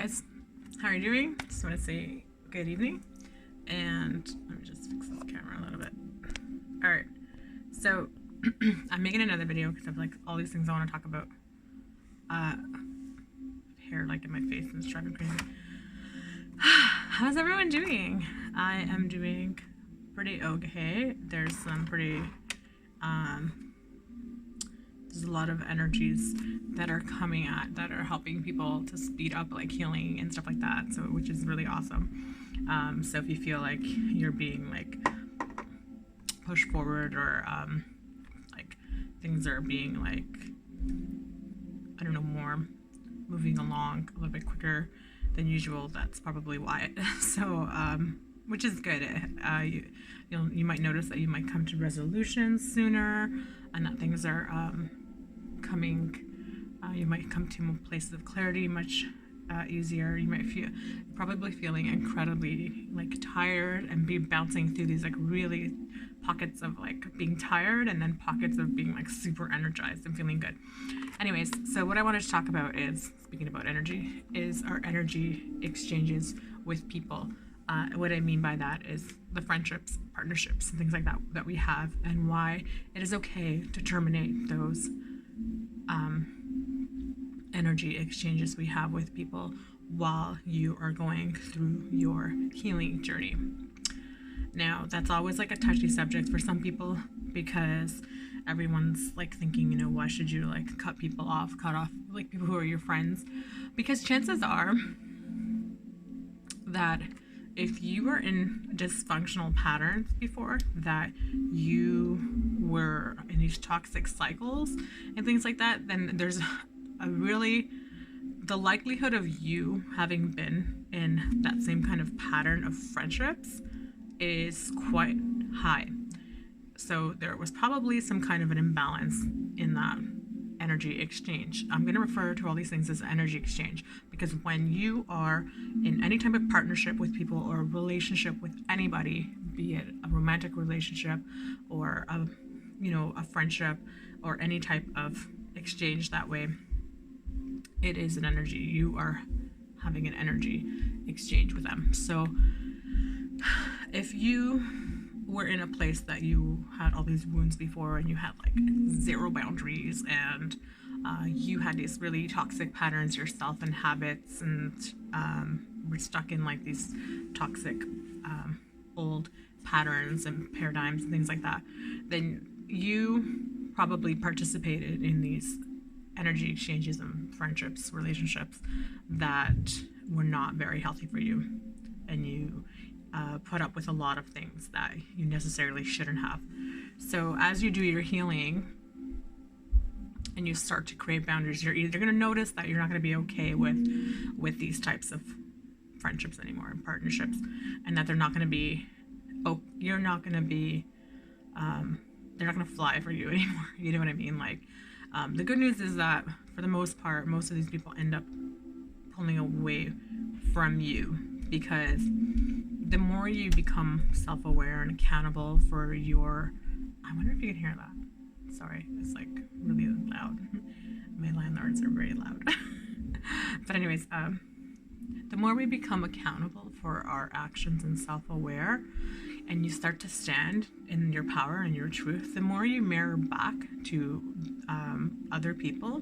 guys, how are you doing? Just want to say good evening, and let me just fix this camera a little bit. All right, so I'm making another video because I have like all these things I want to talk about. Hair like in my face and it's driving crazy. How's everyone doing? I am doing pretty okay. There's some pretty there's a lot of energies that are coming at that are helping people to speed up like healing and stuff like that, so which is really awesome. So if you feel like you're being like pushed forward or like things are being like, I don't know, more moving along a little bit quicker than usual, that's probably why. So which is good. You might notice that you might come to resolutions sooner, and that things are coming. You might come to places of clarity much easier. You might probably feeling incredibly like tired and be bouncing through these like really pockets of like being tired and then pockets of being like super energized and feeling good. Anyways, so what I wanted to talk about is, speaking about energy, is our energy exchanges with people. What I mean by that is the friendships, partnerships, and things like that that we have, and why it is okay to terminate those energy exchanges we have with people while you are going through your healing journey. Now, that's always like a touchy subject for some people because everyone's like thinking, you know, why should you like cut off like people who are your friends? Because chances are that if you were in dysfunctional patterns before, that you were in these toxic cycles and things like that, then there's the likelihood of you having been in that same kind of pattern of friendships is quite high. So there was probably some kind of an imbalance in that energy exchange. I'm going to refer to all these things as energy exchange because when you are in any type of partnership with people or a relationship with anybody, be it a romantic relationship or a friendship or any type of exchange that way, it is an energy. You are having an energy exchange with them. So if you were in a place that you had all these wounds before and you had like zero boundaries and you had these really toxic patterns yourself and habits and were stuck in like these toxic old patterns and paradigms and things like that, then you probably participated in these energy exchanges and friendships, relationships that were not very healthy for you, and you put up with a lot of things that you necessarily shouldn't have. So as you do your healing and you start to create boundaries, you're either going to notice that you're not going to be okay with these types of friendships anymore and partnerships, and that they're not going to be they're not going to fly for you anymore. You know what I mean? Like the good news is that for the most part, most of these people end up pulling away from you, because the more you become self-aware and accountable for your, I wonder if you can hear that. Sorry, it's like really loud. My landlords are very loud. But anyways, the more we become accountable for our actions and self-aware, and you start to stand in your power and your truth, the more you mirror back to other people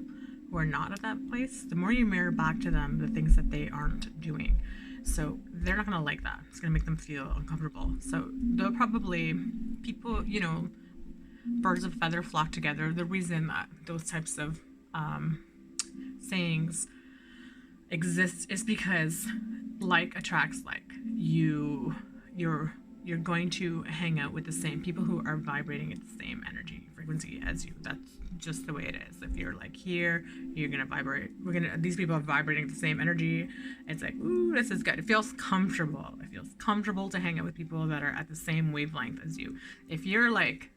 who are not at that place, the more you mirror back to them the things that they aren't doing. So they're not going to like that. It's going to make them feel uncomfortable. So they'll probably, people, birds of a feather flock together. The reason that those types of sayings exist is because like attracts like. You're going to hang out with the same people who are vibrating at the same energy frequency as you. That's just the way it is. If you're like here, you're gonna vibrate. These people are vibrating at the same energy. It's like, ooh, this is good. It feels comfortable. It feels comfortable to hang out with people that are at the same wavelength as you. If you're like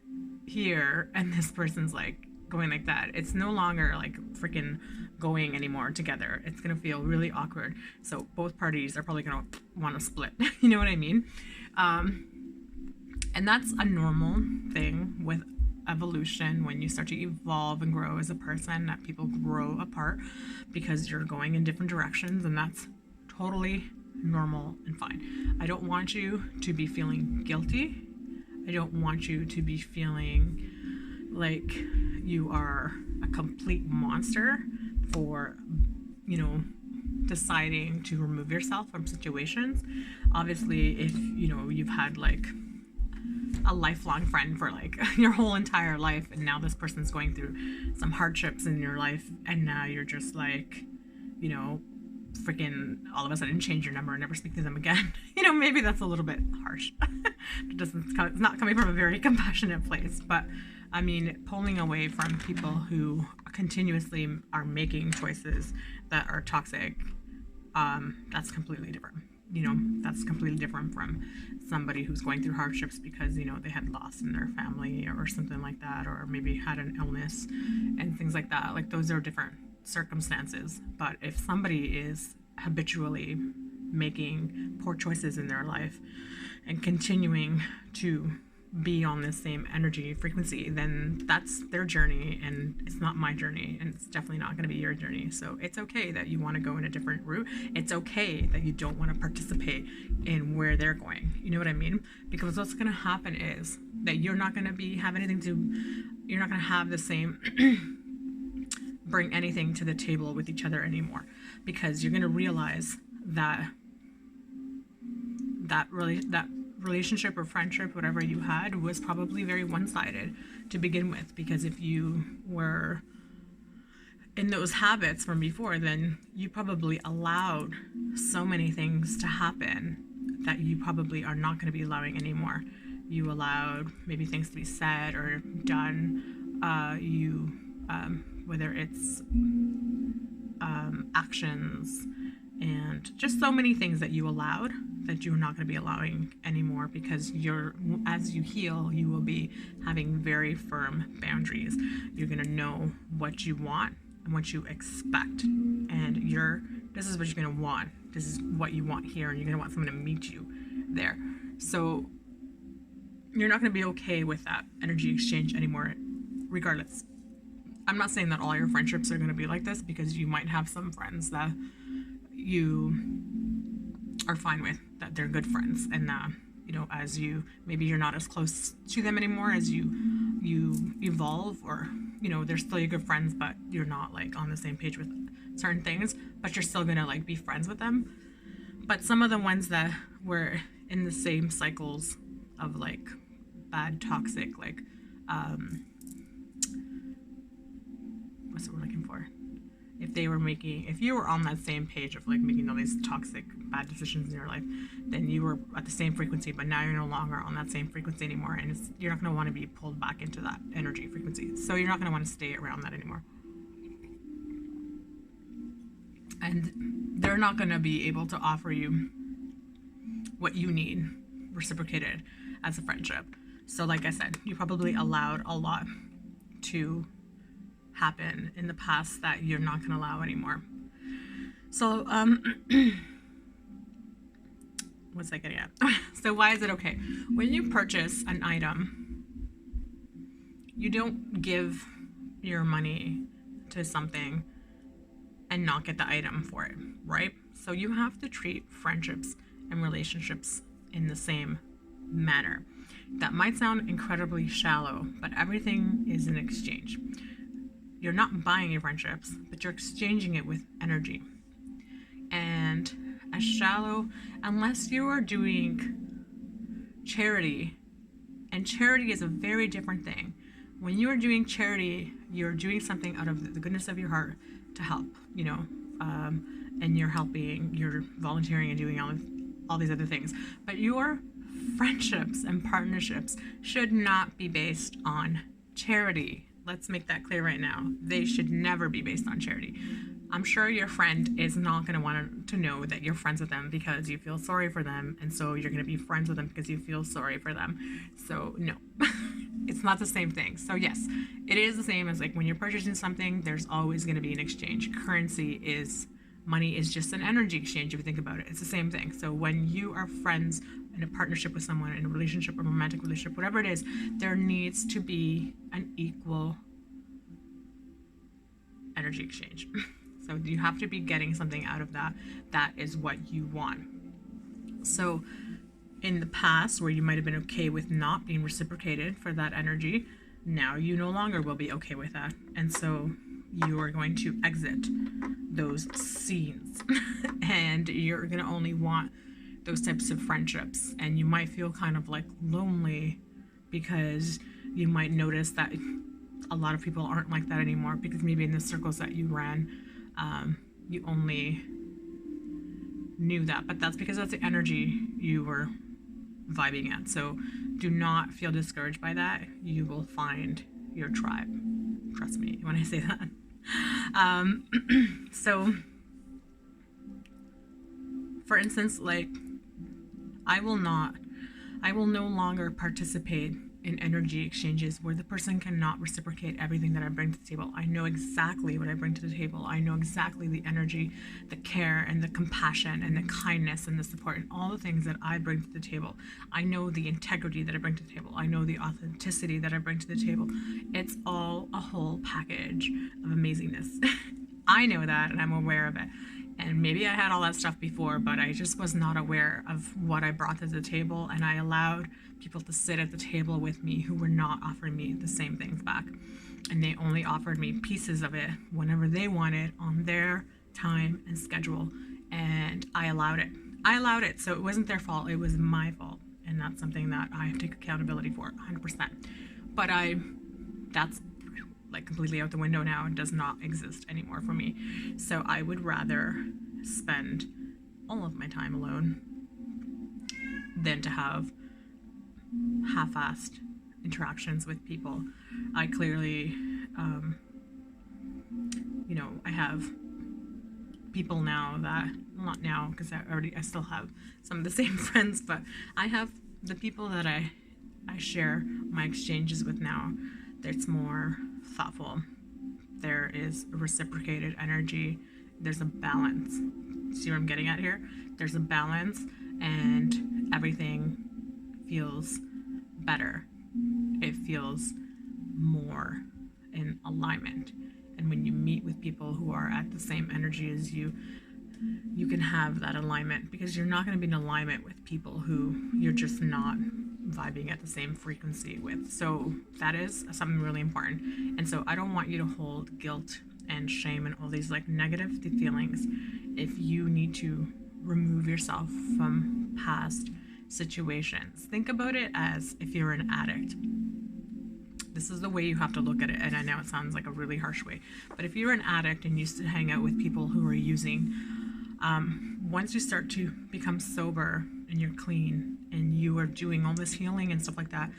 here and this person's like going like that, it's no longer like freaking going anymore together. It's gonna feel really awkward. So both parties are probably gonna want to split. You know what I mean? And that's a normal thing with evolution. When you start to evolve and grow as a person, that people grow apart because you're going in different directions, and that's totally normal and fine. I don't want you to be feeling guilty. I don't want you to be feeling like you are a complete monster for, deciding to remove yourself from situations. Obviously, if, you've had like a lifelong friend for like your whole entire life, and now this person's going through some hardships in your life, and now you're just like, freaking all of a sudden change your number and never speak to them again. Maybe that's a little bit harsh. It's not coming from a very compassionate place, but I mean, pulling away from people who continuously are making choices that are toxic, that's completely different. That's completely different from somebody who's going through hardships because, they had loss in their family or something like that, or maybe had an illness and things like that. Like, those are different circumstances. But if somebody is habitually making poor choices in their life and continuing to be on the same energy frequency, then that's their journey, and it's not my journey, and it's definitely not going to be your journey. So it's okay that you want to go in a different route. It's okay that you don't want to participate in where they're going. You know what I mean? Because what's going to happen is that you're not going to you're not going to have the same bring anything to the table with each other anymore, because you're going to realize that relationship or friendship, whatever you had, was probably very one-sided to begin with. Because if you were in those habits from before, then you probably allowed so many things to happen that you probably are not going to be allowing anymore. You allowed maybe things to be said or done. Whether it's actions and just so many things that you allowed that you're not going to be allowing anymore, because as you heal, you will be having very firm boundaries. You're going to know what you want and what you expect, and this is what you're going to want. This is what you want here, and you're going to want someone to meet you there. So you're not going to be okay with that energy exchange anymore, regardless. I'm not saying that all your friendships are going to be like this, because you might have some friends that you are fine with, that they're good friends, and as maybe you're not as close to them anymore as you evolve, or they're still your good friends, but you're not like on the same page with certain things, but you're still gonna like be friends with them. But some of the ones that were in the same cycles of like bad toxic, like what's the word we're looking for? If you were on that same page of like making all these toxic bad decisions in your life, then you were at the same frequency, but now you're no longer on that same frequency anymore, and you're not going to want to be pulled back into that energy frequency. So you're not going to want to stay around that anymore. And they're not going to be able to offer you what you need reciprocated as a friendship. So like I said, you probably allowed a lot to happen in the past that you're not going to allow anymore. So what's I getting at? So why is it okay? When you purchase an item, you don't give your money to something and not get the item for it, right? So you have to treat friendships and relationships in the same manner. That might sound incredibly shallow, but everything is an exchange. You're not buying your friendships, but you're exchanging it with energy. And as shallow, unless you are doing charity, and charity is a very different thing. When you are doing charity, you're doing something out of the goodness of your heart to help, and you're helping, you're volunteering and doing all these other things. But your friendships and partnerships should not be based on charity. Let's make that clear right now. They should never be based on charity. I'm sure your friend is not going to want to know that you're friends with them because you feel sorry for them, and so you're going to be friends with them because you feel sorry for them. So no, it's not the same thing. So yes, it is the same as like when you're purchasing something, there's always going to be an exchange. Money is just an energy exchange if you think about it. It's the same thing. So when you are friends in a partnership with someone, in a relationship, a romantic relationship, whatever it is, there needs to be an equal energy exchange. So you have to be getting something out of that. That is what you want. So in the past, where you might have been okay with not being reciprocated for that energy, now you no longer will be okay with that. And so you are going to exit those scenes and you're going to only want those types of friendships. And you might feel kind of like lonely because you might notice that a lot of people aren't like that anymore, because maybe in the circles that you ran, you only knew that. But that's because that's the energy you were vibing at. So do not feel discouraged by that. You will find your tribe. Trust me when I say that. So for instance, like I will no longer participate in energy exchanges where the person cannot reciprocate everything that I bring to the table. I know exactly what I bring to the table. I know exactly the energy, the care, and the compassion, and the kindness, and the support, and all the things that I bring to the table. I know the integrity that I bring to the table. I know the authenticity that I bring to the table. It's all a whole package of amazingness. I know that, and I'm aware of it. And maybe I had all that stuff before, but I just was not aware of what I brought to the table, and I allowed people to sit at the table with me who were not offering me the same things back. And they only offered me pieces of it whenever they wanted on their time and schedule. And I allowed it. So it wasn't their fault. It was my fault. And that's something that I take accountability for 100%. But that's like completely out the window now. It does not exist anymore for me. So I would rather spend all of my time alone than to have half-assed interactions with people. I clearly, I have people now that, well, not now because I still have some of the same friends, but I have the people that I share my exchanges with now. That's more thoughtful. There is a reciprocated energy. There's a balance. See what I'm getting at here? There's a balance, and everything feels better. It feels more in alignment. And when you meet with people who are at the same energy as you, you can have that alignment, because you're not going to be in alignment with people who you're just not vibing at the same frequency with. So that is something really important. And so I don't want you to hold guilt and shame and all these like negative feelings if you need to remove yourself from past situations. Think about it as if you're an addict. This is the way you have to look at it, and I know it sounds like a really harsh way, but if you're an addict and you used to hang out with people who are using, once you start to become sober and you're clean and you are doing all this healing and stuff like that,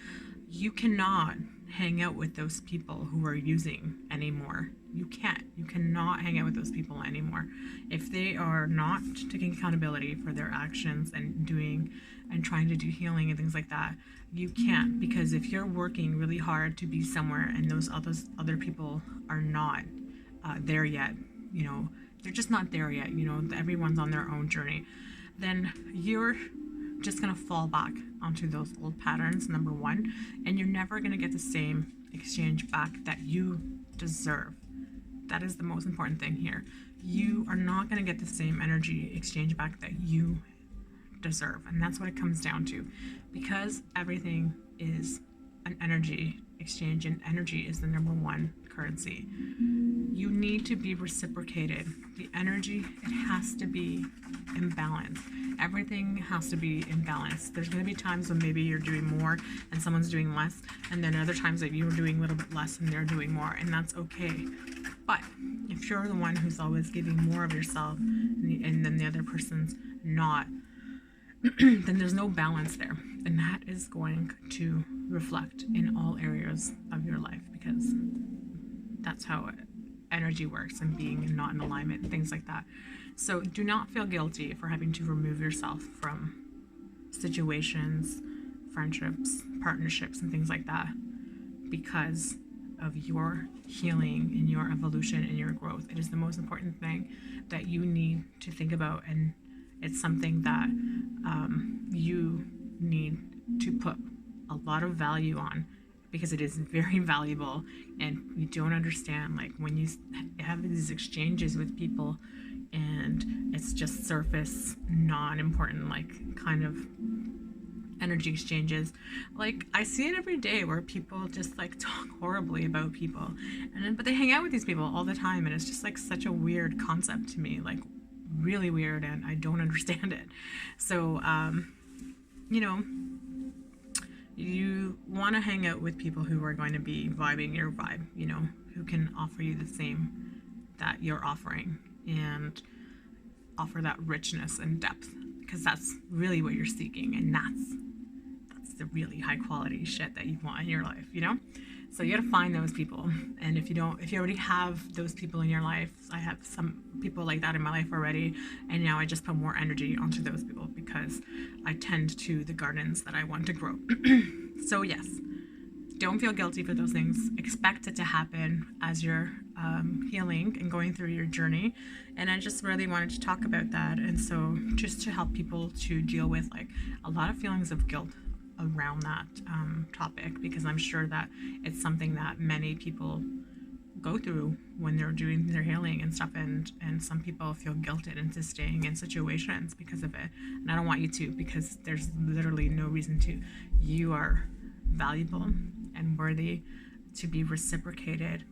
you cannot hang out with those people who are using anymore. You can't. You cannot hang out with those people anymore. If they are not taking accountability for their actions and doing and trying to do healing and things like that, you can't. Because if you're working really hard to be somewhere and those other people are not there yet, they're just not there yet, everyone's on their own journey, then you're just going to fall back onto those old patterns, number one, and you're never going to get the same exchange back that you deserve. That is the most important thing here. You are not going to get the same energy exchange back that you deserve, and that's what it comes down to, because everything is an energy exchange, and energy is the number one currency. You need to be reciprocated. The energy, it has to be in balance. Everything has to be in balance. There's going to be times when maybe you're doing more and someone's doing less, and then other times that you're doing a little bit less and they're doing more, and that's okay. But if you're the one who's always giving more of yourself and then the other person's not, then there's no balance there, and that is going to reflect in all areas of your life, because that's how energy works, and being not in alignment and things like that. So do not feel guilty for having to remove yourself from situations, friendships, partnerships, and things like that, because of your healing and your evolution and your growth. It is the most important thing that you need to think about, and it's something that you need to put a lot of value on because it is very valuable. And you don't understand, like, when you have these exchanges with people and it's just surface, non-important, like, kind of energy exchanges. Like, I see it every day where people just like talk horribly about people, but they hang out with these people all the time, and it's just like such a weird concept to me, like really weird, and I don't understand it. So you know, you want to hang out with people who are going to be vibing your vibe, you know, who can offer you the same that you're offering, and offer that richness and depth, because that's really what you're seeking, and that's the really high quality shit that you want in your life, you know? So you got to find those people. And if you already have those people in your life, I have some people like that in my life already, and now I just put more energy onto those people because I tend to the gardens that I want to grow. So yes, don't feel guilty for those things. Expect it to happen as you're healing and going through your journey. And I just really wanted to talk about that. And so just to help people to deal with like a lot of feelings of guilt around that topic, because I'm sure that it's something that many people go through when they're doing their healing and stuff, and some people feel guilted into staying in situations because of it. And I don't want you to, because there's literally no reason to. You are valuable and worthy to be reciprocated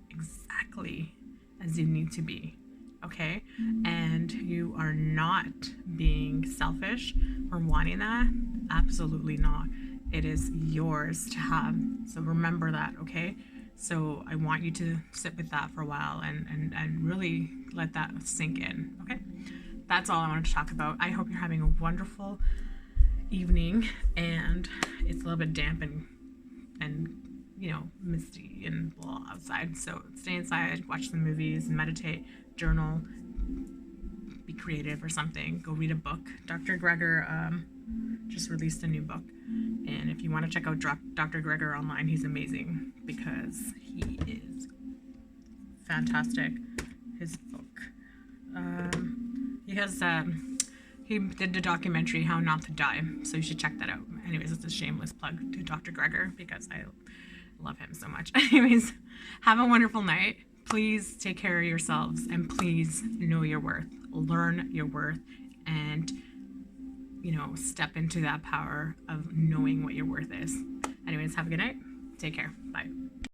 exactly as you need to be, okay? And you are not being selfish for wanting that. Absolutely not. It is yours to have. So remember that, okay? So I want you to sit with that for a while and really let that sink in, okay? That's all I wanted to talk about. I hope you're having a wonderful evening, and it's a little bit damp and you know, misty and blah outside. So stay inside, watch some movies, meditate, journal, be creative or something. Go read a book. Dr. Greger just released a new book. And if you want to check out Dr. Greger online, he's amazing because he is fantastic. His book. He did the documentary How Not to Die, so you should check that out. Anyways, it's a shameless plug to Dr. Greger because I love him so much. Anyways, have a wonderful night. Please take care of yourselves, and please know your worth. Learn your worth, and you know, step into that power of knowing what your worth is. Anyways, have a good night. Take care. Bye.